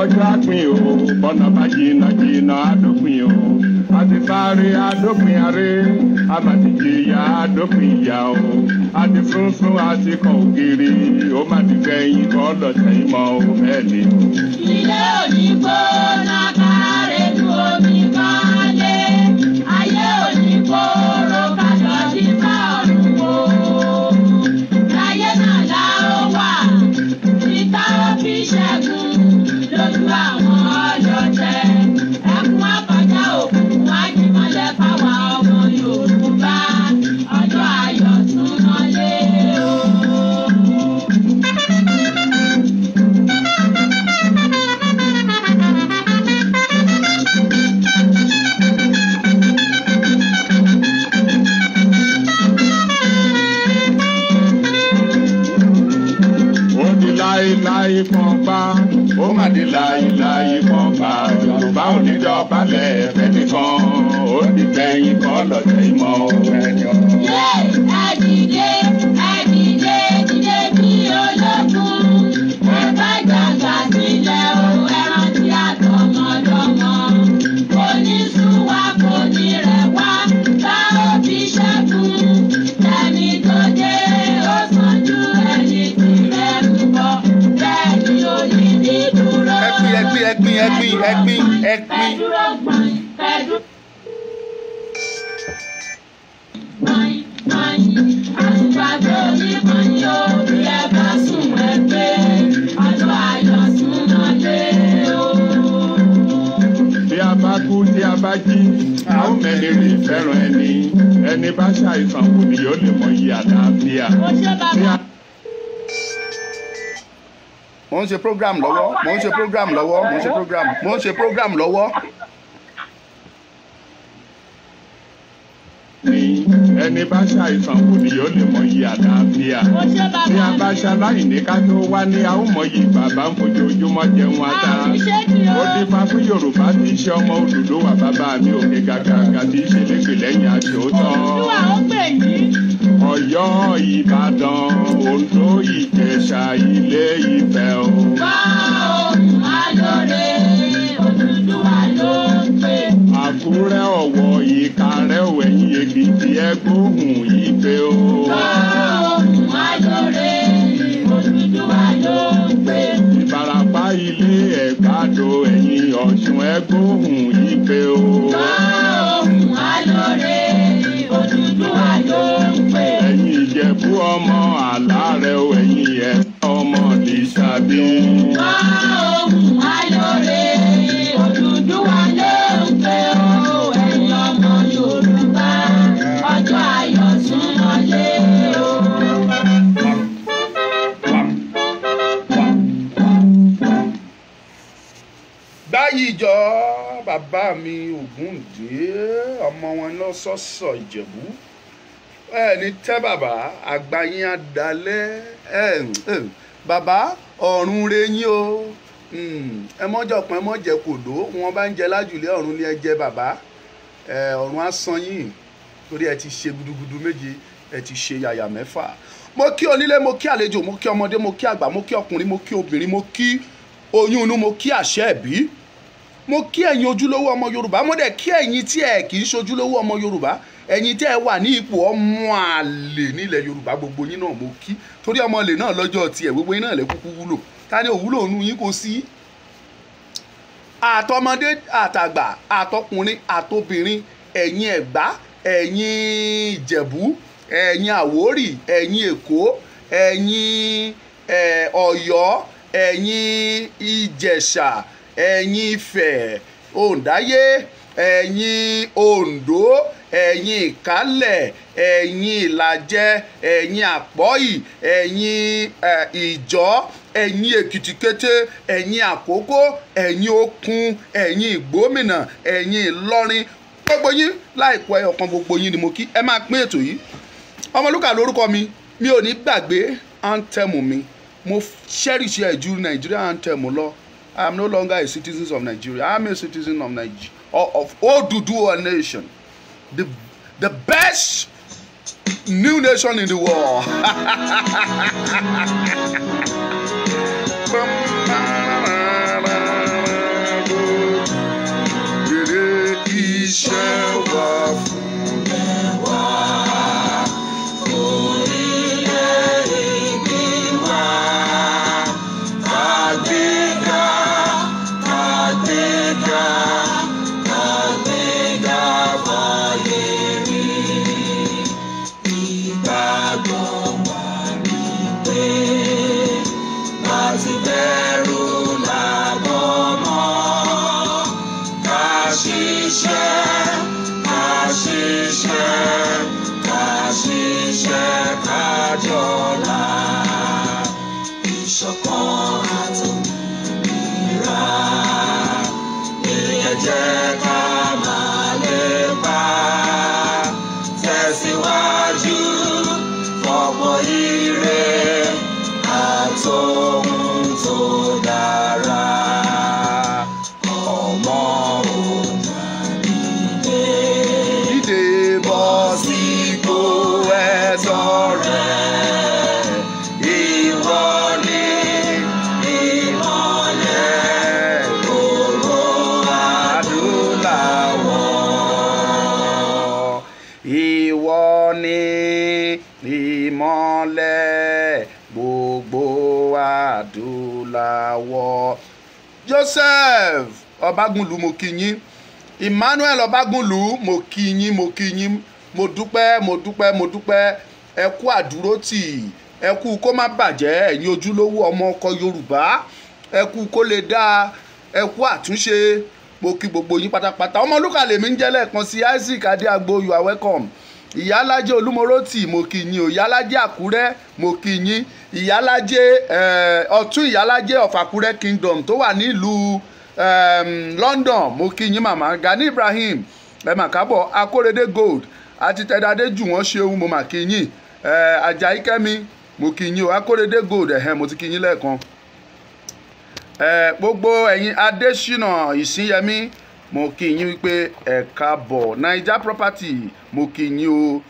ọjọ́ àpín o bọ́nà bá jìnnà jìnnà àdópin o àti sáré àdópin aré àbàtìjìyà àdópin ìyá o àti funfun àti kan ògiri ó má ti gbẹ̀yìn kọ́ lọ́sẹ̀ ìmọ̀ o bẹ́ẹ̀ ni. ilé òní gbóná kárẹ́ lu omi kan lé ayé òní kóró kájọ sí bá ọ̀run o láyé náà lá ó wà níta ó fi ṣẹ́gun lójú àwọn ọlọ́tẹ̀ ẹkún àkọjá òkun ajímọ́lẹ̀ fáwa ọmọ Yorùbá ọjọ́ ayọ̀ tún mọ́lé o. láyé kan bá ó má di láyé kan bá Yorùbá ò ní dọ̀bálẹ̀ ẹ̀fẹ́ nìkan ó di gbẹ̀yìn kọ́ lọ́sẹ̀ ìmọ̀ ẹni ọ̀rọ̀. Dìde bí ológun ẹ bá jàgbá sílẹ̀ o ẹ rántí àtọmọdọ́mọ kò ní sún wa kò ní rẹ̀ wá bá òbí ṣẹ́gun ẹni tó dé ó sàn ju ẹni tí rẹ̀ ń bọ̀ bẹ́ẹ̀ ni ó ní ní dúró. ẹgbin. Ẹ dúró gbọ̀n ẹ dúró. Àtùpàdé oníkanni o, bí ẹ bá sùn ẹgbẹ́, ọjọ́ ayọ̀ sún mọ́lé o. Bí a bá kú tí a bá jí, a ó mẹ́ni rí fẹ́ràn ẹni bá ṣàìsàn kù ni yóò lè mọ iye àlàáfíà. Mo ń ṣe program lọ́wọ́. Ẹni bá ṣàìsàn kù ni yóò lè mọ iye àlàáfíà. Bí a bá ṣaláìní ká tó wá ní a ó mọ iye bàbá ń fojoojúmọ́ jẹun ata. Ó dífá fún Yorùbá tí í ṣe ọmọ Odùduwà bàbá mi òkè gàgàgà tí í ṣe lẹ́gbẹ̀ẹ́ lẹ́yìn àṣòótọ́. Ọ̀yọ́, Ìbàdàn, Oǹdó, Ìjẹ̀ṣà, Ilé Ifẹ̀ o. Wá ohùn alóore, Odùduwà ló ń pè. Àkúrẹ́, Ọ̀wọ̀, Ìkàrẹ́, Ẹ̀yìn Èkìtì, ẹgbóhùn Ifẹ̀ o. Wá ohùn alóore, Odùduwà ló ń pè. Ìbàràpá, Ilé Ẹ̀gbádò, Ẹ̀yìn Ọ̀ṣun, ẹgbóhùn Ifẹ̀ o. Wá ohùn alóore, Odùduwà ló ń pè. Ẹ̀yin Ìjẹ̀bú ọmọ Àlárẹ̀ o, ẹ̀yin Ẹ̀sà ọmọ Lísàbí. Wá ohùn alóore, Odùduwà ló ń pè o, ẹ̀yin ọmọ Yorùbá, ọjọ́ ayọ̀ tún mọ́lé o. Gbáyìíjọ bàbá mi Ògúndé ọmọ wọn lọ sọ́sọ̀ Ìjẹ̀bú ẹni tẹ́ bàbá àgbáyín adalẹ́ bàbá ọ̀run reyín o ẹ mọ́jọ̀ pọ́n ẹ mọ́jẹ kòdó wọn bá ń jẹ lájùlé ọ̀run ni ẹ jẹ bàbá ọ̀run á san yín torí ẹ ti ṣe gudugudu méje ẹ ti ṣe yàyà mẹ́fà. Mo kí onílé mo kí àlejò mo kí ọmọdé mo kí àgbà mo kí ọkùnrin mo kí obìnrin mo kí oyún inú mo kí àṣẹ ẹ̀bí mo kí ẹ̀yin ojúlówó ọmọ Yorùbá mo dẹ̀ kí ẹ̀yin tí ẹ kì í ṣojúlówó ọmọ Yorùbá ẹ̀yin tí ẹ wà ní ipò ọmọ àlè nílẹ̀ Yorùbá gbogbo yín náà mo kí torí ọmọ àlè náà lọ́jọ́ tiẹ̀ gbogbo yín náà lè kúkú wúlò ta ni òwúlò nù yín kò sí. Àtọmọdé àtàgbà àtọkùnrin àtobìnrin ẹ̀yin Ẹ̀gbá ẹ̀yin Ìjẹ̀bú ẹ̀yin Àwórì ẹ̀yin Èkó ẹ̀yin Ọ̀yọ́ ẹ̀yin Ìjẹ̀ṣà ẹ̀yin Ifẹ̀ Òǹdáyé ẹ̀yin Oǹdó ẹ̀yin Ìkálẹ̀ ẹ̀yin Ìlàjẹ ẹ̀yin Àpọ́yì ẹ̀yin Ìjọ́ ẹ̀yin Èkìtìkété ẹ̀yin Àkókó ẹ̀yin Òkun ẹ̀yin Ìgbómìnà ẹ̀yin Ìlọrin gbogbo yín láìpẹ́ ọ̀kan gbogbo yín ni mo kí ẹ máa pín ètò yìí Ọmọlúkà lórúkọ mi ò ní gbàgbé anthem mi, mo cherish ẹ̀ ju Nigeria anthem lọ. I am no longer a citizen of Nigeria. I am a citizen of Nigeria, of Oduduwa nation, the best new nation in the world. Joseph Ọbágúnlù mo kí yín, Emmanuel Ọbágúnlù mo kí yín, mo dúpẹ́ ẹ kú àdúrótì, ẹ kú kó má bàjẹ́, ẹ̀yin ojúlówó ọmọ ọkọ Yorùbá, ẹ kú kó lè dáa, ẹ kú àtúnṣe, mo kí gbogbo yín pátápátá. Ọmọlúkà lèmi ń jẹ́ lẹ́ẹ̀kan sí Isaac Adéagbo, you are welcome. Ìyálájé Olúmọrótì mo kí yín o, ìyálájé Àkúrẹ́ mo kí yín, ìyálájé ọ̀tún ìyálájé of Àkúrẹ́ Kingdom tó wà nílùú London mo kí yín màmá. Gani Ibrahim ẹ mà kábọ̀, Akórèdé Gold àti Tẹ̀dádé jù wọ́n ṣeun mo mà kí yín, Àjàyí Kẹ́mi mo kí yín o, Akórèdé Gold mo ti kí yín lẹ́ẹ̀kan. Gbogbo ẹ̀yin Adésínà Ìsínyẹmí mo kí yín wípé ẹ káàbọ̀. Naija Property mo kí yín o,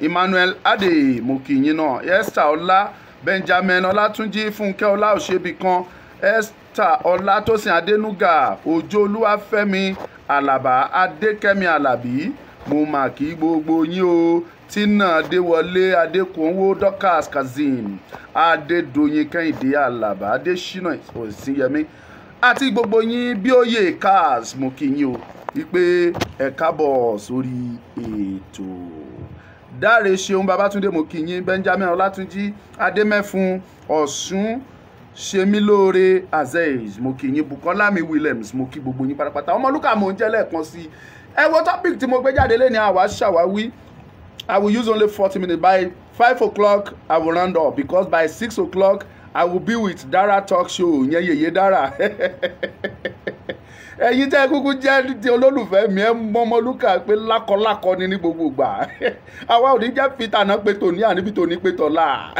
Emmanuel Ade mo kí yín náà, Esther Ọlá, Benjamin Ọlátúnjí, Fúnkẹ́ Ọlá Òṣèbìkan, Esther Ọlátòsìn Adénúgà, Òjó Olúwafẹ́mi Àlàbá, Adékẹ́mi Àlàbí mo mà kí gbogbo yín o, Tina Adéwọlé Adékúnwó, Dorcas Kazeem, Adédoyin Kẹ́hìndé Àlàbá, Adésínà Òsínyẹmí àti gbogbo yín Bíóyè Cars mo kí yín o wípé ẹ káàbọ̀ sórí ètò. Dáre Ṣeun Babátúndé mo kí yín, Benjamin Ọlátúnjí Adémẹ́fun Ọ̀ṣun Ṣemílóore Azeez mo kí yín, Bukola mi Williams mo kí gbogbo yín pátápátá. Ọmọlúkà mo ń jẹ́ lẹ́ẹ̀kan sí. Ẹ wo topic tí mo gbé jáde lé ní àwa ṣàwáwí. I will use only 40 minutes. By 5 o'clock I will round up because by 6 o'clock I will be with Dara Talk Show. Yẹn Yèyé Dara. Ẹ̀yin tẹ́ kúkú jẹ́ ti olólùfẹ́ mi ẹ mọ Ọmọlúkà pé lákọlákọ ni ní gbogbo ìgbà. Àwa ò ní jẹ́ fi tàná pé tòní àníbi tòní pé tọ̀la.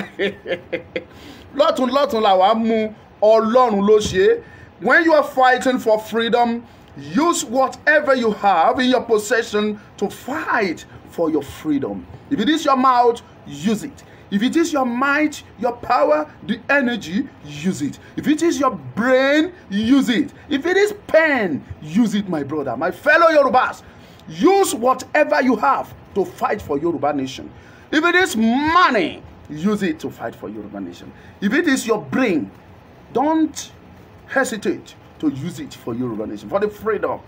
Lọ́tún làwa mú, Ọlọ́run ló ṣe. When you are fighting for freedom, use whatever you have in your possession to fight for your freedom. If it is your mouth, use it. If it is your might, your power, the energy, use it. If it is your brain, use it. If it is pen, use it, my brother. My fellow Yorubas, use whatever you have to fight for Yoruba nation. If it is money, use it to fight for Yoruba nation. If it is your brain, don't hesitate to use it for Yoruba nation, for the freedom.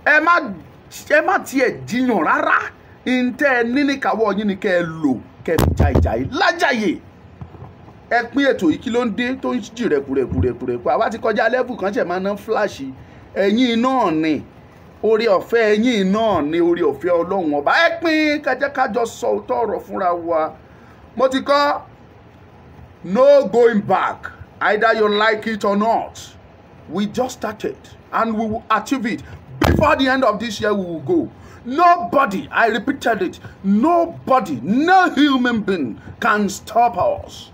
Ẹ má tiẹ̀ jiyàn rárá. Ntẹ́ níní kàwọ́ yín ni kẹ́ ẹ lò kẹ́ ẹ fi jàìjàì lájàyè. Ẹ pín ètò yìí kí ló ń dé tó ń jì rẹ̀kùrẹ̀kù. Àwa ti kọjá lẹ́bù kan ṣẹ̀ máa ná fúláṣì. Ẹ̀yin náà ni oore ọ̀fẹ́, ẹ̀yin náà ni oore ọ̀fẹ́ Ọlọ́run ọba. Ẹ pín kájọ sọ òótọ́ ọ̀rọ̀ fúnra wa. Mo ti kọ́ no going back. Either you like it or not. We just started and we will achieve it. Before the end of this year, we will go. Nobody, I repeated it, nobody, no human being can stop us.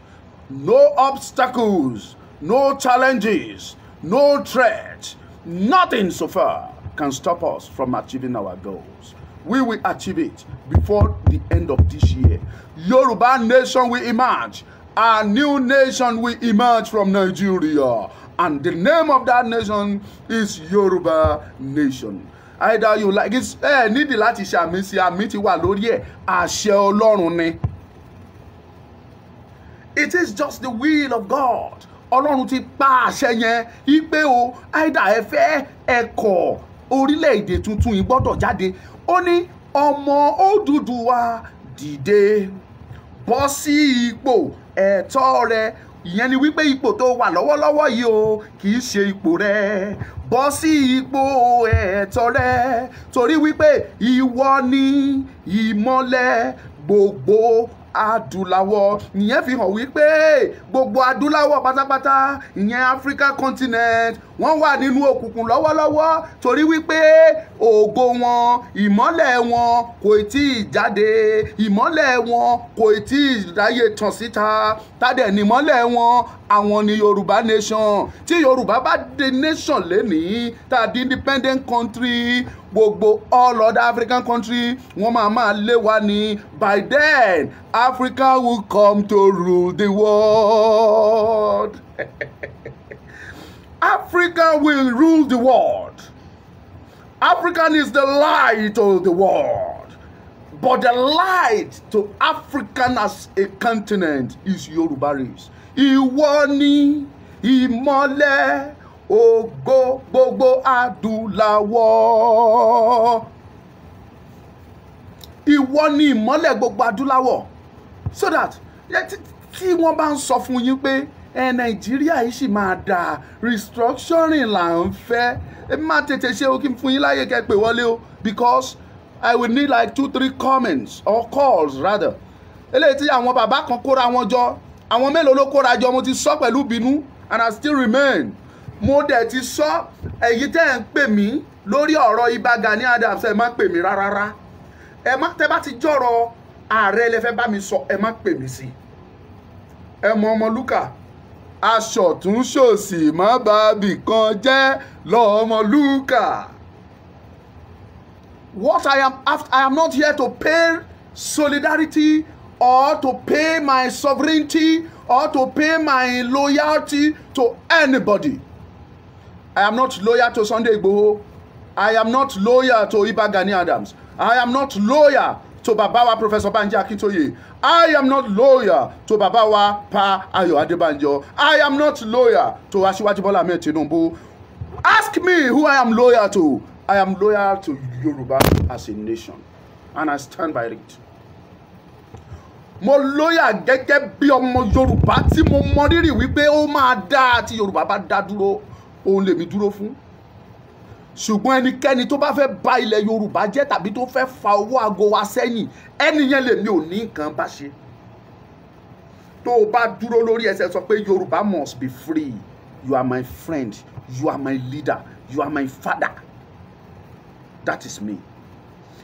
No obstacles, no challenges, no threat, nothing so far can stop us from achieving our goals. We will achieve it before the end of this year. Yoruba nation will emerge. A new nation will emerge from Nigeria. And the name of that nation is Yoruba Nation. Either you like it, nídìí láti ṣe àmì sí àmì tí wà lórí ẹ̀, àṣẹ Ọlọ́run ni. It is just the will of God. Ọlọ́run ti pa àṣẹ yẹn wípé o, either ẹ fẹ́ ẹ kọ̀, orílẹ̀-èdè tuntun yìí gbọ́dọ̀ jáde. Ó ní ọmọ Odùduwà dìde bọ́ sí ipò ẹ̀tọ́ rẹ. Ìyẹn ni wípé ipò tó wà lọ́wọ́lọ́wọ́ yìí o kì í ṣe ipò rẹ. Bọ́ sí ipò ẹ̀tọ́ rẹ torí wípé ìwọ ni ìmọ́lẹ̀ gbogbo adúláwọ̀. Ìyẹn fi hàn wípé gbogbo adúláwọ̀ pátápátá, ìyẹn Africa continent, wọ́n wà nínú òkùnkùn lọ́wọ́lọ́wọ́ torí wípé ògo wọn, ìmọ́lẹ̀ wọn kò tí ì jáde, ìmọ́lẹ̀ wọn kò tí ì ráyè tàn síta. Tádẹ̀ ní ìmọ́lẹ̀ wọn, àwọn ni Yorùbá nation. Tí Yorùbá bá dé nation lénìí, tá di independent country, gbogbo all other African country wọ́n máa lé wa ní. By then Africa will come to rule the world. Africa will rule the world. African is the light of the world. But the light to African as a continent is Yoruba race. Ìwọ ni ìmọ́lẹ̀ ògo gbogbo adúláwọ̀. Ìwọ ni ìmọ́lẹ̀ gbogbo adúláwọ̀. So that tí wọ́n bá ń sọ fún yín pé Nàìjíríà yìí sì máa dà, restructuring là ń fẹ́, ẹ má tètè ṣe o kí n fún yín láyè kẹ́ pè wọlé o, because I will need like 2-3 comments or calls rather. Eléyìí tí àwọn bàbá kan kóra wọn jọ, àwọn mélòó ló kóra jọ, mo ti sọ pẹ̀lú bínú and I still remain. Mo dẹ̀ ti sọ, èyí tẹ́ ń pè mí lórí ọ̀rọ̀ Ìbà Gani Adams, ẹ má pè mí rárá. Ẹ má tẹ́ bá ti jọ̀rọ̀ ààrẹ lẹ fẹ́ bá mi sọ, ẹ má pè mí sí. Ẹ mọ Ọmọlúkà, aṣọ tún ṣòsì má bàbí kan jẹ́ lọ́mọlúkà. What I am not here to pay solidarity or to pay my sovereignty or to pay my loyalty to anybody. I am not loyal to Sunday Igboho. I am not loyal to Ìbà Gani Adams. I am not loyal to Babawa Professor Banji Akintoye. I am not loyal to Babawa Pa Ayo Adebanjo. I am not loyal to Asiwaju Bola Ahmed Tinubu. Ask me who I am loyal to. I am loyal to Yoruba as a nation, and I stand by it. Mo loyal gẹ́gẹ́ bí ọmọ Yorùbá tí mo mọ rírì wípé ó máa dá tí Yorùbá bá dá dúró, òun lèmi dúró fún. Ṣùgbọ́n ẹnikẹ́ni tó bá fẹ́ bà ilẹ̀ Yorùbá jẹ́ tàbí tó fẹ́ fa owó aago wa sẹ́yìn, ẹnìyẹn lèmi ò ní nǹkan bá ṣe. Tó o bá dúró lórí ẹsẹ̀ sọ pé Yorùbá must be free. You are my friend, you are my leader, you are my father. That is me.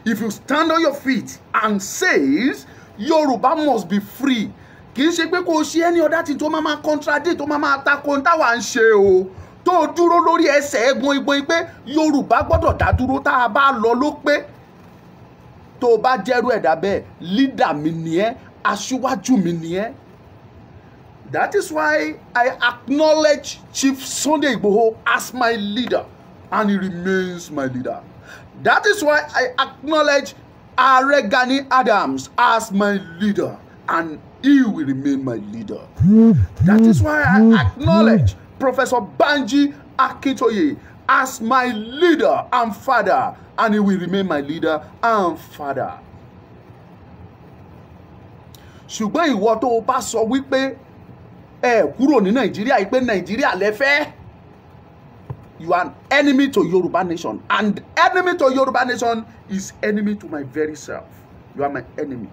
If you stand on your feet and says Yoruba must be free, kì í ṣe pé kò ṣe any other thing tó máa contradict, tó máa tako táwa ń ṣe o. Tó dúró lórí ẹsẹ̀ ẹ̀gbọ́n ìgbọ́n pé Yorùbá gbọ́dọ̀ dá dúró tá a bá lọ ló pé. Tó bá jẹ́rú ẹ̀dá bẹ́ẹ̀, leader mi ni ẹ́, aṣíwájú mi ni ẹ́. That is why I acknowledge Chief Sunday Igboho as my leader, and he remains my leader. That is why I acknowledge Ààrẹ Gani Adams as my leader, and he will remain my leader. That is why I acknowledge Professor Banji Akintoye as my leader and father, and he will remain my leader and father. Ṣùgbọ́n ìwọ tó o bá sọ wípé ẹ kúrò ní Nàìjíríà, ìpè Nàìjíríà lẹ fẹ́, you are an enemy to Yoruba nation, and enemy to Yoruba nation is enemy to my very self. You are my enemy.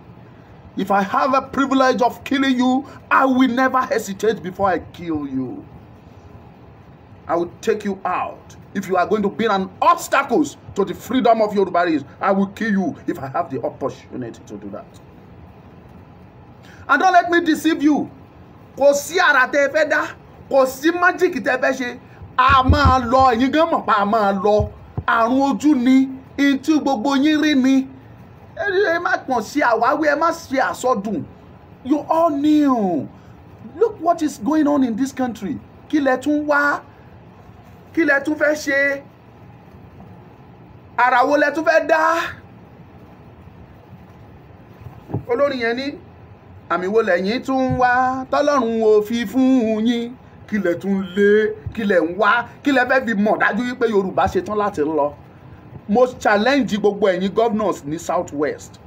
If I have a privilege of killing you, I will never hesitate before I kill you. I will take you out. If you are going to be an obstacle to the freedom of Yorubaris, I will kill you if I have the opportunity to do that. And don't let me deceive you. Kò sí àrà tẹ́ fẹ́ dá, kò sí magic tẹ́ fẹ́ ṣe. A máa lọ, ẹ̀yin gan mọ̀ pa a máa lọ. Àrùn ojú ni, intí gbogbo yín rí ni. Ẹ má kàn sí àwáwí, ẹ má ṣe àsọdùn. You all knew. Look what is going on in this country. Kí lẹ tún wá? Kí lẹ tún fẹ́ ṣe? Àrà wo lẹ tún fẹ́ dá? Olórin yẹn ní àmì wo lẹ̀yin tún wá tọ́lọ́run ò fi fún yín? Kí lẹ tún lé? Kí lẹ ń wá? Kí lẹ fẹ́ fi mọ̀ dájú wípé Yorùbá ṣe tán láti lọ? Mo challenge gbogbo ẹ̀yin governors ní South West.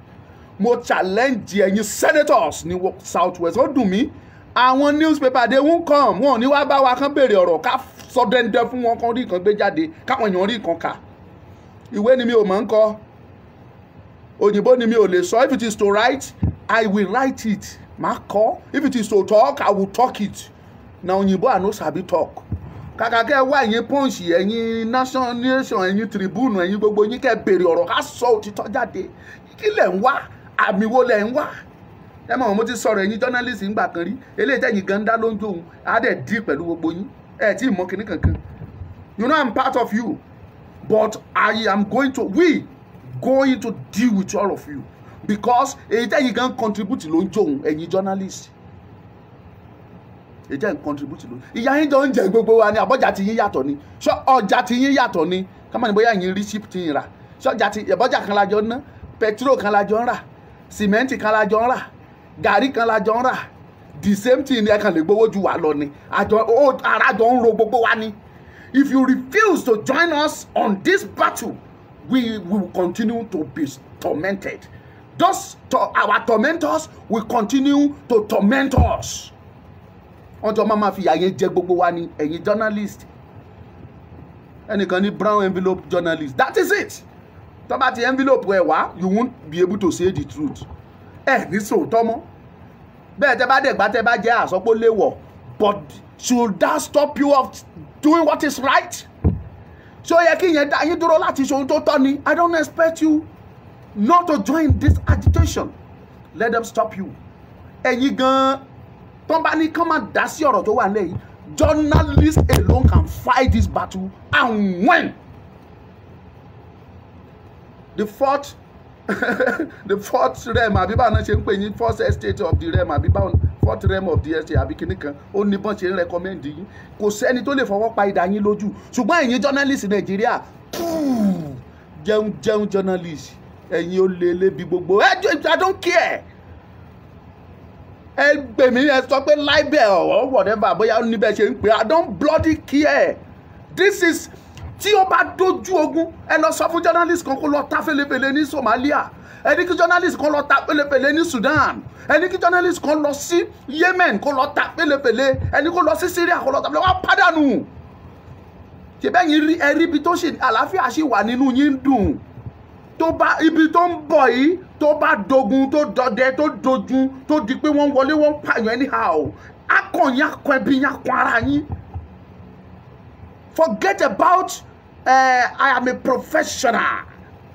Mo challenge ẹ̀yin senators ní South West. Ó dùn mí. Àwọn newspaper they won't come. Wọn ò ní wá bá wa kán béèrè ọ̀rọ̀ ká sọ dẹ́ndẹ́ fún wọn kan rí nǹkan gbé jáde káwọn èèyàn rí nǹkan kà. Ìwé ni mi ò mọ̀ ń kọ. Òyìnbó ni mi ò lè sọ. If it is to write, I will write it. Màá kọ. If it is to talk, I will talk it. Na òyìnbó I no sabi talk. Kàkà kẹ́ wá ẹ̀yin Punch, ẹ̀yin Nation, ẹ̀yin Tribune, ẹ̀yin gbogbo yín kẹ́ béèrè ọ̀rọ̀ ká sọ òtítọ́ jáde. Kí lẹ̀ ń wá? Àmì wo lẹ̀ ń wá? Ẹ mọ̀ mo ti sọ̀rọ̀ ẹ̀yin journalist ńgbà kan rí. Eléyìí tẹ̀yin gan dá ló ń jó òun. Á dẹ̀ dí pẹ̀lú gbogbo yín. Ẹ tí ì mọ̀ kíní kankan. You know I'm part of you. But we going to deal with all of you. Because èyí tẹ̀yin gan contribute ló ń jó òun ẹ̀yin journalist. Èyí tẹ̀yin contribute ló. Ìyá yín jọ ń jẹ gbogbo wa ni àbọ̀jà ti yín yàtọ̀ ni. Ṣé ọjà ti yín yàtọ̀ ni? Kámá ni bóyá yín rí ship ti yín rà. Ṣé ọjà ti ẹ̀bọ́jà kan la jọ ń ná? Petrol kan la jọ ń rà. Sìmẹ́ǹtì kan la jọ ń rà. Gàrí kan la jọ ń rà. The same thing ni ẹ kàn lè gbowó ju wa lọ ni. Ara jọ ń ro gbogbo wa ni. If you refuse to join us on this battle, we will continue to be tormented. Our tormentors will continue to torment us. Ọjọ́ máa fi àyè jẹ gbogbo wa ni ẹ̀yin journalist. Ẹnìkan ní brown envelope journalist. That is it. Tó bá ti envelope ẹ wá, you won't be able to say the truth. Ní sòótọ́ mọ́. Bẹ́ẹ̀ tẹ́ bá dẹ̀gbá tẹ́ bá jẹ́ àsọpọ̀ léwọ̀. But should that stop you of doing what is right? So yẹ kí yẹn dá yín dúró láti ṣe ohun tó tọ́ ni. I don't expect you not to join this agitation. Let them stop you. Ẹ̀yin gan tó bá ní kán máa dá sí ọ̀rọ̀ tó wà lẹ́yìn. Journalists alone can fight this battle and win. The fourth realm àbí báwọn ṣe ń pè ní fourth estate of the realm àbí báwọn fourth realm of the estate àbí kíní kan ó ní bọ́n ṣe ń recommend yín kò sẹ́ni tó lè fọwọ́ pa idà yín lójú ṣùgbọ́n ẹ̀yin journalist Nàìjíríà jẹun journalist ẹ̀yin ó lé lébi gbogbo I don't care ẹ gbè mí ẹ sọ pé libel or whatever bóyá ó níbẹ̀ ṣe ń pè I don't bloody care. This is tí ó bá dojú ogun ẹ lọ sọ fún journalist kan kó lọ ta fẹlẹfẹlẹ ní Somalia ẹ ní kí journalist kan lọ ta fẹlẹfẹlẹ ní Sudan ẹ ní kí journalist kan lọ sí Yemen kó lọ ta fẹlẹfẹlẹ ẹ ní kó lọ sí Syria kó lọ ta fẹlẹfẹlẹ wọ́n pàdánù ṣèbẹ́yìn rí ẹrí ibi tó ṣe àlàáfíà ṣì wà nínú yín dùn tó bá ibi tó ń bọ̀ yìí tó bá dogun tó dọdẹ tó dojú tó di pé wọ́n wọlé wọ́n pààyàn anyhow akọ̀yìn akọ ẹbí yín akọ ara yín. Forget about I am a professional.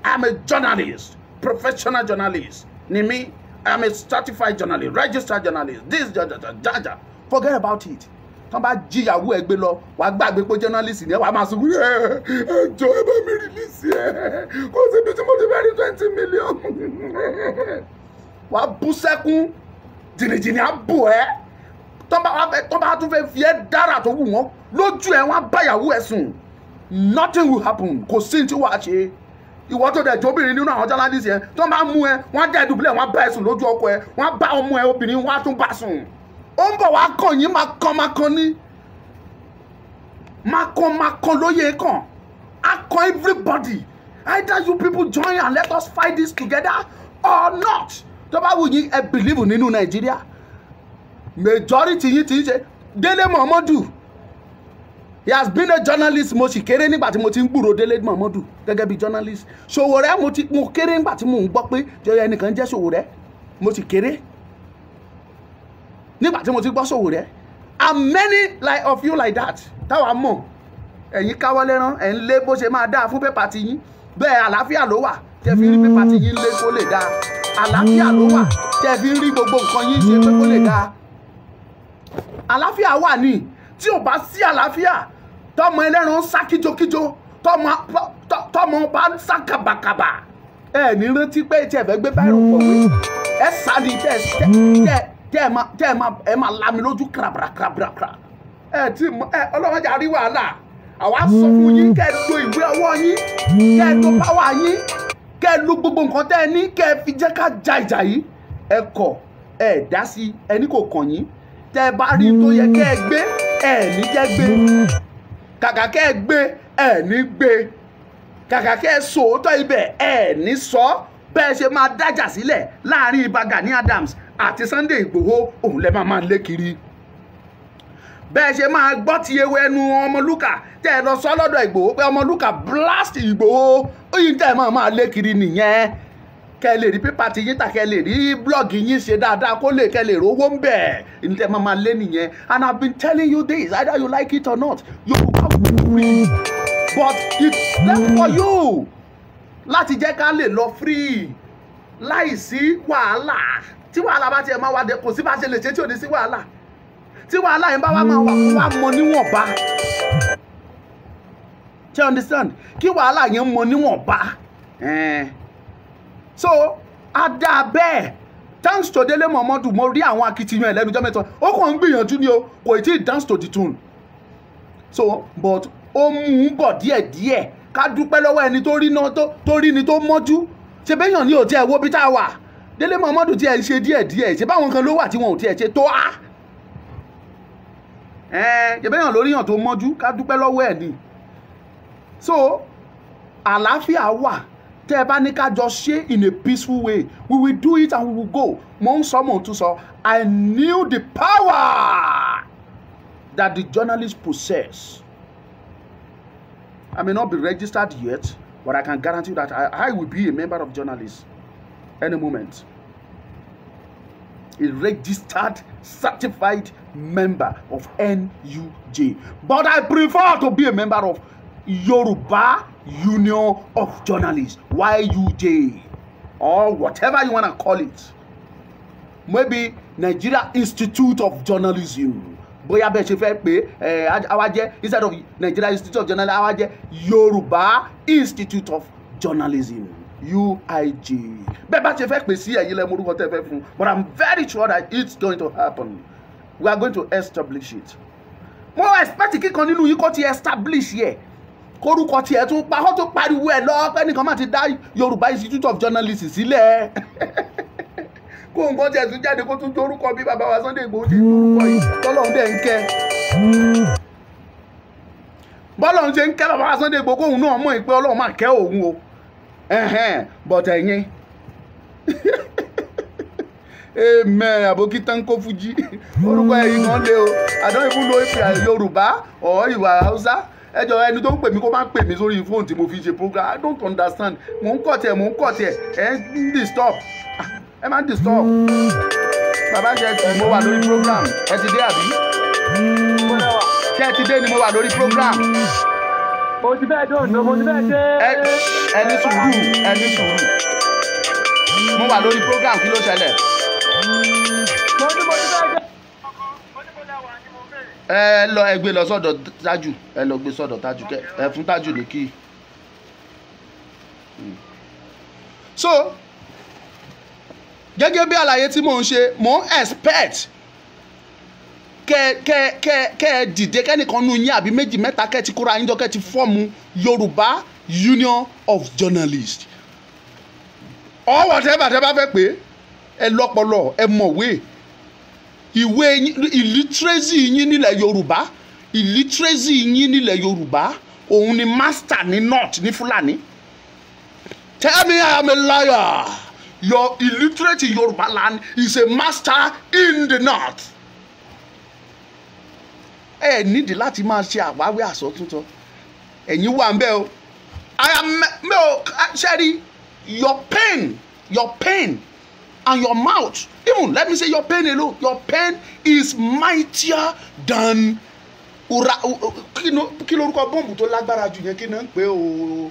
I am a journalist. Professional journalist. Nimi, I am a certified journalist, registered journalist. This, jaja. Forget about it. Tán bá jíyàwó ẹgbẹ́ lọ, wàá gbàgbé pé journalist ni ẹ wàá máa sọ ẹjọ́ ẹ bá mi release ẹ kó o sì bí tí mo ti fẹ́ rí 20 million. Wàá bú sẹ́kún jìnnìjìnnì á bù ẹ́. Tán bá tún fẹ́ fi ẹ́ dára tó wù wọ́n lójú ẹ̀ wọ́n á báyàwó ẹ̀ sùn. Nothing will happen. Kò sí tí wàá ṣe. Ìwọ tó dẹ̀ jóbìnrin nínú àwọn journalist yẹn tó máa mú ẹ wọ́n á dẹ̀ dùbúlẹ̀ wọ́n á bá ẹ sùn lójú ọkọ ẹ wọ́n á bá ọmọ ẹ obìnrin wọ́n á tún bá sùn. Ó ń bọ̀ wá kàn yín máa kan ní. Máa kan lóye kàn. Á kan everybody. Either you people join and let us fight this together or not. Tó bá wù yín ẹ believe nínú Nàìjíríà. Majority yín ti ń ṣe Délé Momodu. He has been a journalist. Mo sì kéré nígbà tí mo ti ń gbúrò Délé Momodu gẹ́gẹ́ bí journalist. Sowore mo kéré nígbà tí mo ń gbọ́ pé jọyọ̀ ẹnìkan jẹ́ Sowore. Mo sì kéré nígbà tí mo ti gbọ́ Sowore. And many of you like that. Táwa mọ̀ ẹ̀yin káwọ́ lẹ́rán ẹ̀ ń lé bó ṣe máa dáa fún pépà ti yín bẹ́ẹ̀ àlàáfíà ló wà tẹ́ fi rí pépà ti yín lé kó lè dáa àlàáfíà ló wà tẹ́ fi rí gbogbo nǹkan yín ṣe pé kó lè dáa àlàáfíà wà ní tí ò bá sí àlàáfíà tọmọ ẹlẹ́ran ń sá kíjokíjo tọmọ bá ń sá kàbàkàbà ẹ ní rántí pé tí ẹ fẹ́ gbé báyìí kọ̀wé ẹ sáàdì ẹ máa lami lójú kàràbàràkàrà ẹ tí ọlọ́mọdé àrí wàhálà àwa sọ fún yín kẹ́ ẹ lo ìwé ọwọ́ yín kẹ́ ẹ lo páwà yín kẹ́ ẹ lo gbogbo nǹkan tẹ́ ẹ ní kẹ́ ẹ fi jẹ́ ká ja ìjà yìí ẹ kọ̀ ẹ dá sí ẹni kò kàn yín tẹ́ ẹ bá rí tó yẹ kẹ́ ẹ gbé ẹ ní jẹ́ gbé kàkà kẹ́ ẹ gbé ẹ ní gbé kàkà kẹ́ ẹ sòótọ́ ibẹ̀ ẹ ní sọ bẹ́ẹ̀ ṣe máa dájà sílẹ̀ láàrin Ìbà Gani Adams àti Sunday Igboho òun lẹ́ máa lé kiri bẹ́ẹ̀ ṣe máa gbọ́ ti ewu ẹnu Ọmọlúkà tẹ́ ẹ lọ sọ lọ́dọ̀ Ìgbòho pé Ọmọlúkà blast Ìgbòho oyin tẹ́ ẹ máa lé kiri nìyẹn kẹ́ ẹ lè rí pépà tí yín tà kẹ́ ẹ lè rí blọ́ọ̀gì yín ṣe dáadáa kó lè kẹ́ ẹ lè rówó ń bẹ̀ ní tẹ́ ẹ máa lé nìyẹn and I've been telling you this either you like it or not Yorùbá will free but it's left for you láti jẹ́ ká lè lọ free láìsí wàhálà tí wàhálà bá tiẹ̀ máa wá dé kò sí bá ṣe lè ṣe tí ò ní sí wàhálà tí wàhálà yẹn bá wá máa wà kó wá mọ níwọ̀nba you understand kí wàhálà yẹn mọ níwọ̀nba so ada bẹ́ẹ̀ thanks to Dele Momodu mo rí àwọn akitiyan ẹlẹ́nujọ́ mẹ́ta ó kàn ń gbìyànjú ni o kò tí ì dance to the tune so but ó mú un bọ̀ díẹ̀díẹ̀ ká dúpẹ́ lọ́wọ́ ẹni tó rí ni tó mọ́jú ṣe béèyàn ní òtí ẹ̀ wo bí tá a wà Dele Momodu tí ẹ̀ ń ṣe díẹ̀díẹ̀ ṣe báwọn kan ló wà tí wọn ò tí ẹ̀ ṣe tó á ṣe béèyàn lórí yàn tó mọ́jú ká dúpẹ́ lọ́wọ́ ẹ̀ ni so àlàáfíà wà tẹ́ ẹ bá ní ká jọ ṣe in a peaceful way we will do it and we will go mo ń sọ mo ń tún sọ I knew the power that the journalists possess. I may not be registered yet, but I can guarantee you that I will be a member of journalists any moment. A registered, certified member of NUJ. But I prefer to be a member of Yoruba Union of Journalists, YUJ, or whatever you want to call it. Maybe Nigeria Institute of Journalism. Bóyá bẹ́ẹ̀ ṣe fẹ́ pé àwa jẹ́ instead of Nigeria Institute of Journalism àwa jẹ́ Yorùbá Institute of Journalism UIJ bẹ́ẹ̀ bá ṣe fẹ́ pè sí ẹ̀yin lẹ́mú orúkọ tẹ́ fẹ́ fún but I'm very sure that it's going to happen we are going to establish it mo expect kíkan nínú yìí kó ti establish yẹ kórúkọ tiẹ̀ tún pa ó tún pariwo ẹ̀ lọ pé nìkan má ti dá Yorùbá Institute of Journalism sílẹ̀ kó nǹkan tiẹ̀ tún jáde kó tún jórúkọ bí bàbá wa Sunday Igboho ti jórúkọ yìí tọ́lọ́run dẹ̀ ń kẹ́ bọ́lọ́run ṣe ń kẹ́ bàbá wa Sunday Igboho kóhun náà mọ̀ pé Ọlọ́run máa kẹ́ òun o but ẹ̀yin amen àbókí tán kó fújì orúkọ ẹ̀yin kan lé o I don't even know if you are Yorùbá or ìwà Hausa ẹjọ ẹni tó ń pè mí kó má pè mí sórí fóònù tí mo fi ṣe program I don't understand mò ń kọ̀ tiẹ̀ ẹ̀ ń disturb ẹ máa ń disturb bàbá ṣe ti mo wà lórí program ẹ ti dé àbí ṣé ẹ ti dé ni mo wà lórí program. mo ti bẹ́ẹ̀ dùn mo ti bẹ́ẹ̀ dé. ẹni sùúrù mo wà lórí program kí ló ṣẹlẹ̀. mo ti bẹ́ẹ̀ dé. ẹ lọ ẹ gbé lọ sọ́dọ̀ Tájù ẹ lọ gbé sọ́dọ̀ Tájù ẹ fún Tájù ní kí. so gẹ́gẹ́ bí àlàyé tí mò ń ṣe mò ń expect kẹ́ ẹ dìde kẹ́nìkan nù yín àbí méjì mẹ́ta kẹ́ ti kóra yín jọ kẹ́ ti fọ́ọ̀mù Yorùbá Union of Journalists or whatever tẹ́ bá fẹ́ pé ẹ lọ́pọlọ ẹ mọ̀wé ìwé illiteracy yín nílẹ̀ Yorùbá òun ni master ní north ní Fúlàní tell me I am a liar. Your illiterate Yoruba land is a master in the north. Ẹ nídìí láti máa ṣe àwáwí àsọtúntọ. Ẹ̀yin wà ń bẹ̀ o. Sherry, your pain and your mouth, even let me say your pain alone, your pain is mightier than kí lorúkọ bọ́ǹbù tó lágbára jù yẹn kí náà ń pè o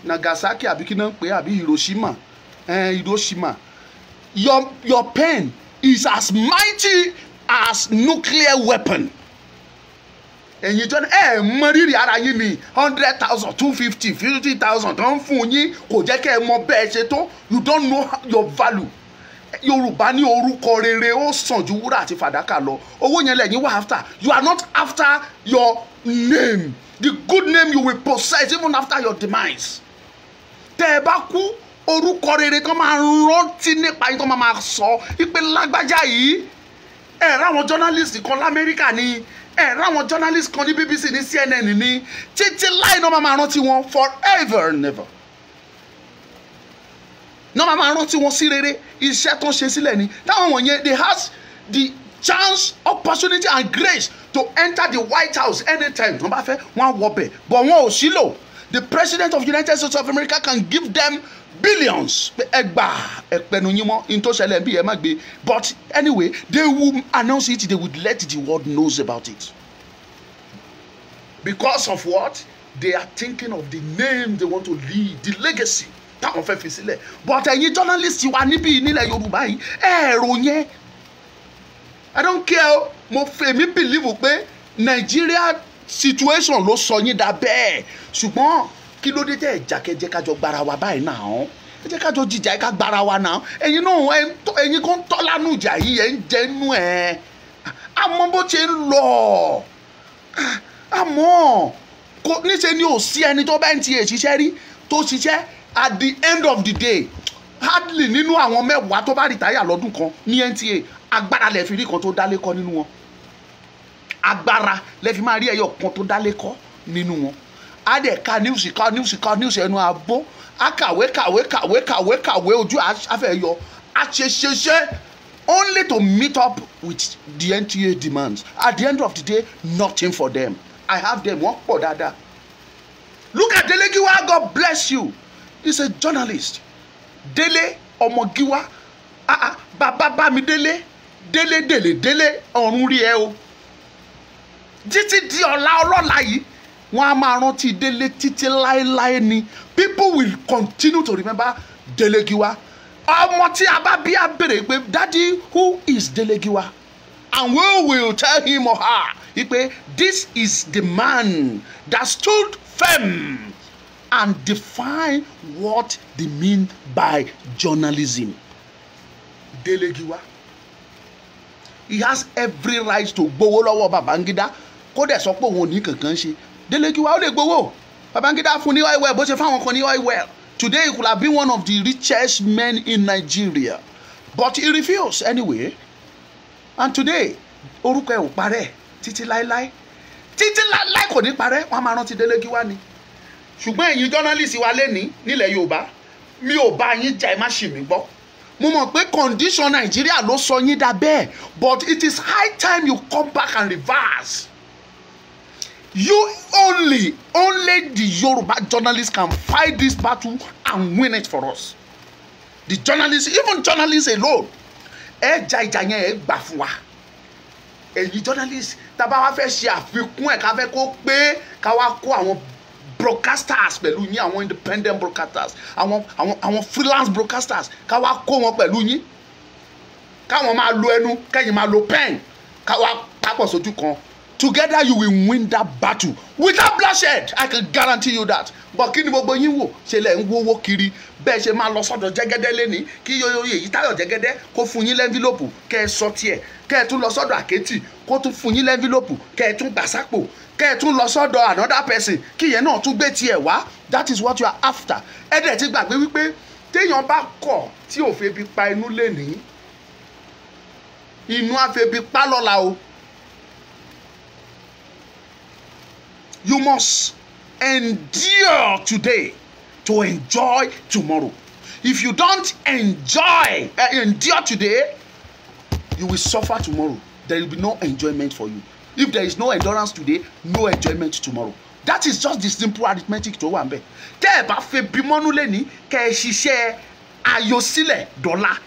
Nagasaki àbí kí náà ń pè àbí Hiroshima your pen is as mighty as nuclear weapon. ẹ̀yin jọ mọ rírì ara yín ni 100,000 250 50,000 tó ń fún yín kò jẹ́ kẹ́ ẹ mọ bẹ́ẹ̀ ṣe tó you don't know your value. Yorùbá ní orúkọ rere ó sàn ju wúrà àti fàdákà lọ. Owó yẹn lẹ́yìn wà after. You are not after your name, the good name you will possess even after your demise. Tẹ́ ẹ bá kú orúkọ rere kan máa rántí nípa yín kan máa sọ wípé lágbájá yìí ráwọn journalist kan l'Amẹ́ríkà ni ráwọn journalist kan ní BBC ní CNN ní títí láì náà máa rántí wọn forever and never. náà máa rántí wọn sí rere iṣẹ́ tó ń ṣe sílẹ̀ ni táwọn wọ̀nyẹn they has the chance opportunity and grace to enter the White House anytime wọ́n bá fẹ́ wọ́n á wọ bẹ̀ but wọn ò sílò. The President of the United States of America can give them billions. But anyway, they will announce it, they would let the world knows about it. Because of what? They are thinking of the name they want to leave, the legacy. But any journalist you are níbí nílẹ̀ Yorùbá yìí, I don't care. Mo believe pé Nigeria situation ló sọ yín dà bẹ́ẹ̀ ṣùgbọ́n kí ló dé tẹ́ ìjàkẹ́jẹ́ kájọ gbára wa báyìí náà ẹ jẹ́ kájọ jìjà ká gbára wa náà ẹ̀yin náà ẹ̀yin kan tọ́ lánàá ìjà yìí ẹ̀ ń jẹ́nu ẹ̀ àmọ́ bó ṣe ń lọ àmọ́ níṣẹ́ ni ò sí ẹni tó bá ń tiẹ̀ ṣiṣẹ́ rí tó ṣiṣẹ́ at the end of the day hardly nínú àwọn mẹ́wàá tó bá rìtáyà lọ́dún kan ní NTA agbára lẹ̀ fi rí kan tó dálé kọ́ nínú wọn. Agbára lẹ́fi máa rí ẹyọ kan tó dá lẹ́kọ́ nínú wọn. A dẹ̀ ka news ẹnu abó a kàwé ojú afẹ́ yọ a ṣe only to meet up with the NTA demands. At the end of the day nothing for them. I have them wọ́n pọ̀ dáadáa. Look at Dele Giwa, God bless you. He's a journalist. Dele ọmọ Giwa bàbá bá mi Dele ọ̀run rí ẹ o. Títí di ọ̀la ọlọ́la yìí wọ́n á máa rántí Dele títí láéláé ni. People will continue to remember Dele Giwa. Ọmọ tí a bá bí a béèrè pé daddy who is Dele Giwa? And we will tell him or her pé this is the man that stood firm and defined what they mean by journalism. Dele Giwa. He has every right to gbowó lọ́wọ́ Babangida. Kó dẹ̀ sọ pé òun ò ní kankan ṣe. Dele Giwa ó lè gbowó. Babangida fún ní oil well bó ṣe fáwọn kan ní oil well. Today he could have been one of the richest men in Nigeria. But he refused anyway. And today orúkọ ẹ̀ ò parẹ́ títí láéláé. Títí láéláé kò ní parẹ́ wọ́n á máa rántí Dele Giwa ni. Ṣùgbọ́n ẹ̀yin journalist wa lẹ́ni nílẹ̀ Yorùbá mi ò bá yín jà ẹ má ṣì mí gbọ́. Mo mọ̀ pé condition Nigeria ló sọ yín dà bẹ́ẹ̀ but it is high time you come back and reverse. You only the Yoruba journalists can fight this battle and win it for us. The journalists, even journalists alone, ẹ jà ìjà yẹn ẹ gbà fún wa. Ẹ̀yin journalists tá bá wá fẹ́ ṣe àfikún ẹ̀ ká fẹ́ kó pé ká wá kó àwọn broadcasters pẹ̀lú yín, àwọn independent broadcasters, àwọn freelance broadcasters ká wá kó wọn pẹ̀lú yín. Káwọn máa lo ẹnu kẹ́yìn máa lo pen ká wá papọ̀ sójú kan. Together you will win that battle without bloodshed. I can guarantee you that. But kí ni gbogbo yín wò ṣe lẹ̀ ń wówó kiri bẹ́ẹ̀ ṣe máa lọ sọ́dọ̀ Jẹ́gẹ́dẹ́ lẹ́ni kí èyí Táyọ̀ Jẹ́gẹ́dẹ́ kó fún yín lẹ́ńfílòpù kẹ́ ẹ sọ tiẹ̀ kẹ́ ẹ tún lọ sọ́dọ̀ Àkẹ́tì kó tún fún yín lẹ́ńfílòpù kẹ́ ẹ tún gbà sápò kẹ́ ẹ tún lọ sọ́dọ̀ another person kí ìyẹn náà tún gbé tiẹ̀ wá. That is what you are after. Ẹ dẹ̀ ti gbàgbé wípé téèyàn bá kọ̀ tí ò febi pa inú lẹ́ni inú á febi pa lọ́la o. You must endure today to enjoy tomorrow. If you don't endure today, you will suffer tomorrow. There will be no enjoyment for you. If there is no endurance today, no enjoyment tomorrow. That is just the simple arithmetic tó wà ńbẹ̀. Tẹ́ ẹ bá fẹ́ bí mọ́nú lẹ́ni kẹ́ ẹ ṣiṣẹ́ ayọ̀ sílẹ̀ dọ́là.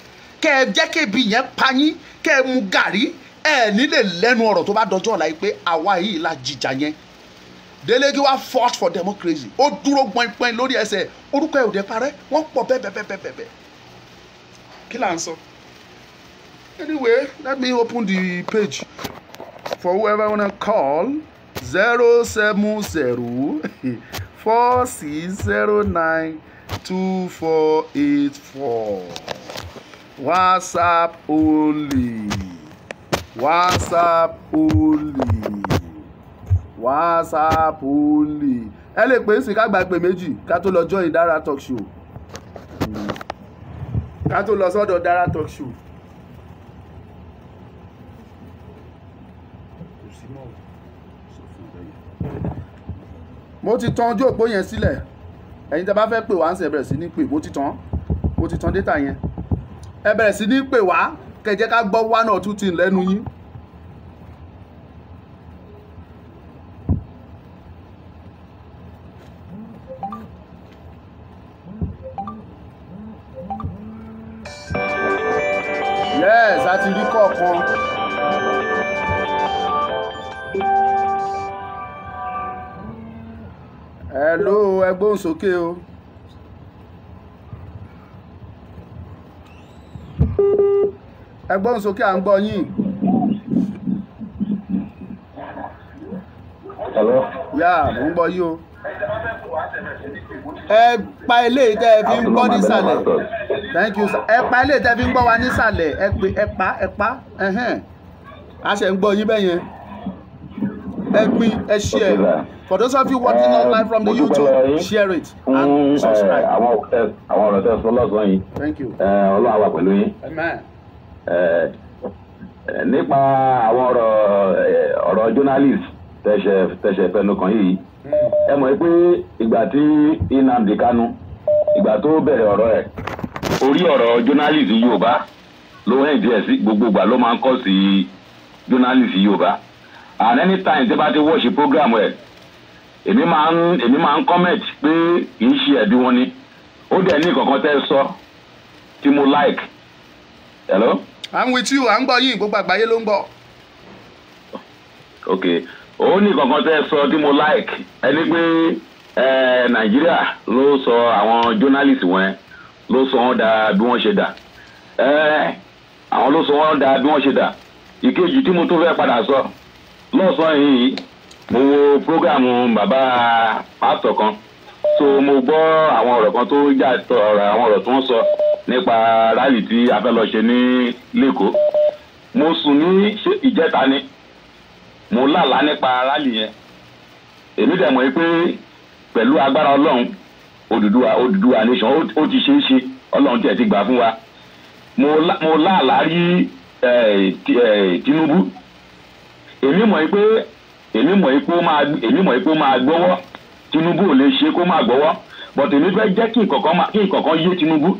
Kẹ́ ẹ jẹ́ kébi yẹn pa yín, kẹ́ ẹ mu gàrí, ẹ nílé lẹ́nu ọ̀rọ̀ tó bá dọjọ́ ọ̀la yìí pé àwa yìí la jìjà yẹn. Délé Gíwá fought for democracy. Ó dúró gbọ̀ngbọ̀n lórí ẹsẹ̀ orúkọ ẹ̀ ò dé parẹ́ wọ́n pọ̀ bẹ́ẹ̀. Kí là ń sọ? Anyway, let me open the page for whoever wanna call 070 4609 2484. WhatsApp only. WhatsApp only. Ẹ lè pè sí ká gba ìpè méjì ká tó lọ join Dara Talk Show. Ká tó lọ sọ́dọ̀ Dara Talk Show. Mo ti tan ojú òpó yẹn sílẹ̀. Ẹ̀yin tẹ́ bá fẹ́ pè wá ń ṣe bẹ̀rẹ̀ sí ní pè. Mo ti tan data yẹn. Ẹ bẹ̀rẹ̀ sí ní pè wá kẹ́ jẹ́ ká gbọ́ one or two things lẹ́nu yín. Yes, a ti rí kọ̀ọ̀kan. Hello, ẹ gbóhùn sókè o. Ẹ gbóhùn sókè, à ń gbọ́ yín. Hello. Yà, mo ń gbọ́ yín o. Ẹ pa eléyìí tẹ́ ẹ fi ń gbọ́ nísàlẹ̀. Thank you sir. Ẹ pa eléyìí tẹ́ ẹ fi ń gbọ́ wa nísàlẹ̀. Ẹ pa. A ṣe ń gbọ́ yín bẹ́ẹ̀ yẹn. Ẹ pín, ẹ share. For those of you watching online from the YouTube, share it and subscribe. Àwọn ọ̀rọ̀ tẹ́ sọ lọ́sàn-án yìí. Thank you. Ọlọ́run á wà pẹ̀lú yín. Amen. Nípa àwọn ọ̀rọ̀ journalist tẹ̀sẹ̀ fẹnu kan yìí, ẹ mọ̀ pé ìgbà tí Nnamdi Kanu ìgbà tó bẹ̀rẹ̀ ọ̀rọ̀ ẹ̀ orí ọ̀rọ̀ journalist Yorùbá ló hẹ̀ díẹ̀ sí gbogbo ìgbà ló máa ń kọ́ sí journalist Yorùbá. And anytime tí bá ti watch program ẹ̀ èmi máa ń comment pé kì í ṣe ẹ̀dùn wọn ni ó dẹ̀ ní kankan tẹ́ sọ tí mo like. Hello? I'm with you. À ń gbọ́ yín, gbogbo àgbáyé ló ń gbọ́. Okay. Ó ní kankan tẹ́ sọ tí mo like. Ẹni pé Nàìjíríà ló sọ àwọn journalist wọn ló sọ wọ́n dà bí wọ́n ṣe dà. Àwọn ló sọ wọ́n dà bí wọ́n ṣe dà. Ìkejì tí mo tún fẹ́ padà sọ lọ́sàn-án yìí mo wo programu bàbá pásítọ̀ kan so mo gbọ́ àwọn ọ̀rọ̀ kan tó jà àwọn ọ̀rọ̀ tó ń sọ nípa rálì tí a fẹ́ lọ ṣe ní lẹ́kọ̀ọ́. Mo sùn ní ìjẹta ni mo lálàá nípa rálì yẹn. Èmi dẹ̀ mọ̀ pé pẹ̀lú agbára Ọlọ́run Odùduwà nation ó ti ṣe é ṣe Ọlọ́run tiẹ̀ ti gbà fún wa. Mo lálàá rí Tinubu. Èmi mọ̀ pé ó máa gbọ́wọ́. Tinubu ò lè ṣe kó máa gbọ́wọ́ but èmi fẹ́ jẹ́ kí nǹkankan yé Tinubu.